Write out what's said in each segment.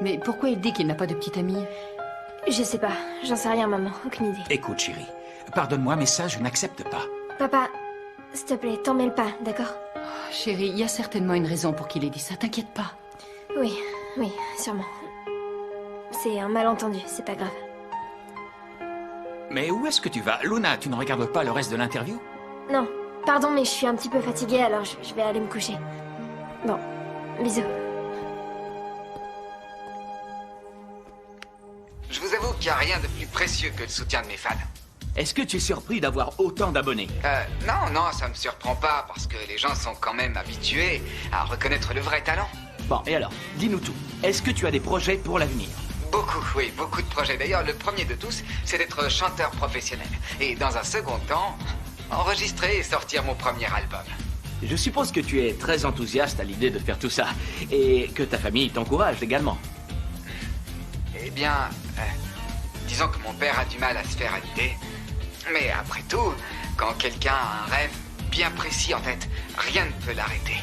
Mais pourquoi il dit qu'il n'a pas de petite amie? Je sais pas, j'en sais rien, maman, aucune idée. Écoute, chérie, pardonne-moi, mais ça, je n'accepte pas. Papa, s'il te plaît, t'en mêle pas, d'accord? Chérie, il y a certainement une raison pour qu'il ait dit ça, t'inquiète pas. Oui, oui, sûrement. C'est un malentendu, c'est pas grave. Mais où est-ce que tu vas? Luna, tu ne regardes pas le reste de l'interview? Non, pardon, mais je suis un petit peu fatiguée, alors je vais aller me coucher. Bon, bisous. Je vous avoue qu'il n'y a rien de plus précieux que le soutien de mes fans. Est-ce que tu es surpris d'avoir autant d'abonnés? Non, ça me surprend pas, parce que les gens sont quand même habitués à reconnaître le vrai talent. Bon, et alors, dis-nous tout. Est-ce que tu as des projets pour l'avenir? Beaucoup, oui, beaucoup de projets. D'ailleurs, le premier de tous, c'est d'être chanteur professionnel. Et dans un second temps, enregistrer et sortir mon premier album. Je suppose que tu es très enthousiaste à l'idée de faire tout ça, et que ta famille t'encourage également. Eh bien, disons que mon père a du mal à se faire à l'idée. Mais après tout, quand quelqu'un a un rêve bien précis en tête, rien ne peut l'arrêter.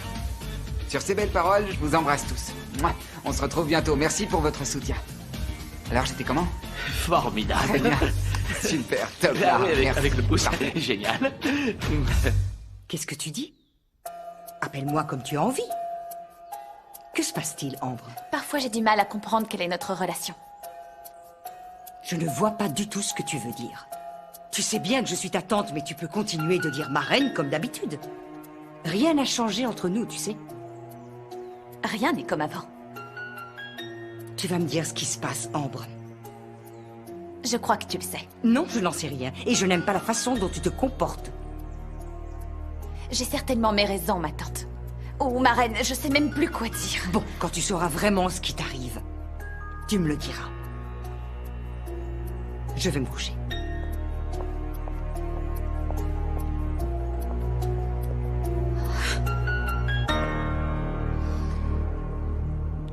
Sur ces belles paroles, je vous embrasse tous. Mouah. On se retrouve bientôt. Merci pour votre soutien. Alors, j'étais comment? Formidable. Super, top. Ah oui, Merci. avec le pouce. Parfait. Génial. Qu'est-ce que tu dis? Appelle-moi comme tu as envie. Que se passe-t-il, Ambre? Parfois, j'ai du mal à comprendre quelle est notre relation. Je ne vois pas du tout ce que tu veux dire. Tu sais bien que je suis ta tante, mais tu peux continuer de dire marraine comme d'habitude. Rien n'a changé entre nous, tu sais. Rien n'est comme avant. Tu vas me dire ce qui se passe, Ambre. Je crois que tu le sais. Non, je n'en sais rien. Et je n'aime pas la façon dont tu te comportes. J'ai certainement mes raisons, ma tante. Ou ma reine, je sais même plus quoi dire. Bon, quand tu sauras vraiment ce qui t'arrive, tu me le diras. Je vais me coucher.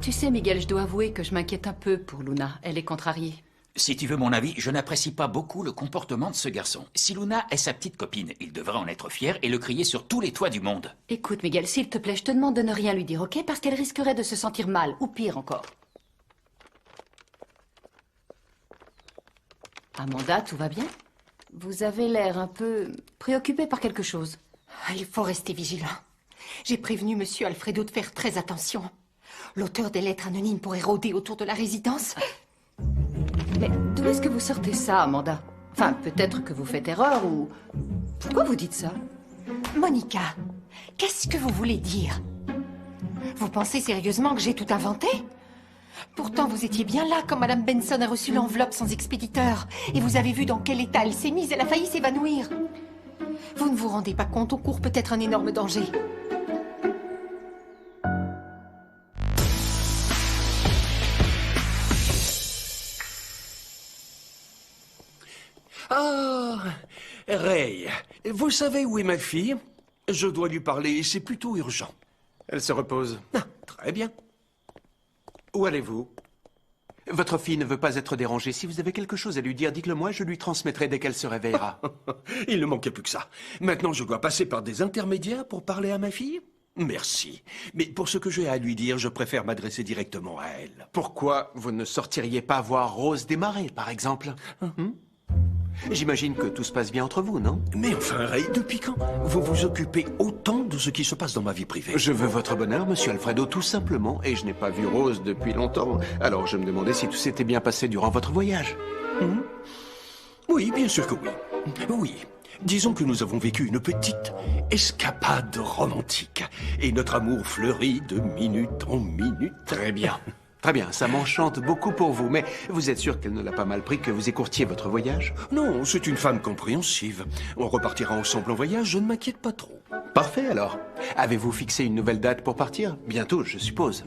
Tu sais, Miguel, je dois avouer que je m'inquiète un peu pour Luna. Elle est contrariée. Si tu veux mon avis, je n'apprécie pas beaucoup le comportement de ce garçon. Si Luna est sa petite copine, il devrait en être fier et le crier sur tous les toits du monde. Écoute, Miguel, s'il te plaît, je te demande de ne rien lui dire, ok? Parce qu'elle risquerait de se sentir mal, ou pire encore. Amanda, tout va bien? Vous avez l'air un peu préoccupée par quelque chose. Il faut rester vigilant. J'ai prévenu Monsieur Alfredo de faire très attention. L'auteur des lettres anonymes pourrait rôder autour de la résidence. Mais d'où est-ce que vous sortez ça, Amanda? Enfin, peut-être que vous faites erreur, ou... Pourquoi vous dites ça? Monica, qu'est-ce que vous voulez dire? Vous pensez sérieusement que j'ai tout inventé? Pourtant, vous étiez bien là quand Madame Benson a reçu l'enveloppe sans expéditeur. Et vous avez vu dans quel état elle s'est mise. Elle a failli s'évanouir. Vous ne vous rendez pas compte, on court peut-être un énorme danger. Ah, Ray, vous savez où est ma fille? Je dois lui parler, c'est plutôt urgent. Elle se repose. Ah, très bien. Où allez-vous? Votre fille ne veut pas être dérangée. Si vous avez quelque chose à lui dire, dites-le moi, je lui transmettrai dès qu'elle se réveillera. Il ne manquait plus que ça. Maintenant, je dois passer par des intermédiaires pour parler à ma fille? Merci. Mais pour ce que j'ai à lui dire, je préfère m'adresser directement à elle. Pourquoi vous ne sortiriez pas voir Rose des Marais, par exemple? J'imagine que tout se passe bien entre vous, non? Mais enfin, Ray, depuis quand vous vous occupez autant de ce qui se passe dans ma vie privée? Je veux votre bonheur, monsieur Alfredo, tout simplement, et je n'ai pas vu Rose depuis longtemps. Alors je me demandais si tout s'était bien passé durant votre voyage. Oui, bien sûr que oui. Oui. Disons que nous avons vécu une petite escapade romantique. Et notre amour fleurit de minute en minute. Très bien. Très bien, ça m'enchante beaucoup pour vous, mais vous êtes sûr qu'elle ne l'a pas mal pris que vous écourtiez votre voyage? Non, c'est une femme compréhensive. On repartira ensemble en voyage, je ne m'inquiète pas trop. Parfait alors. Avez-vous fixé une nouvelle date pour partir? Bientôt, je suppose.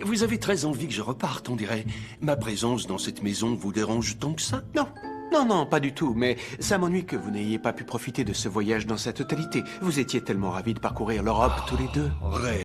Vous avez très envie que je reparte, on dirait. Ma présence dans cette maison vous dérange tant que ça? Non. Non, non, pas du tout, mais ça m'ennuie que vous n'ayez pas pu profiter de ce voyage dans sa totalité. Vous étiez tellement ravis de parcourir l'Europe tous les deux. Ray.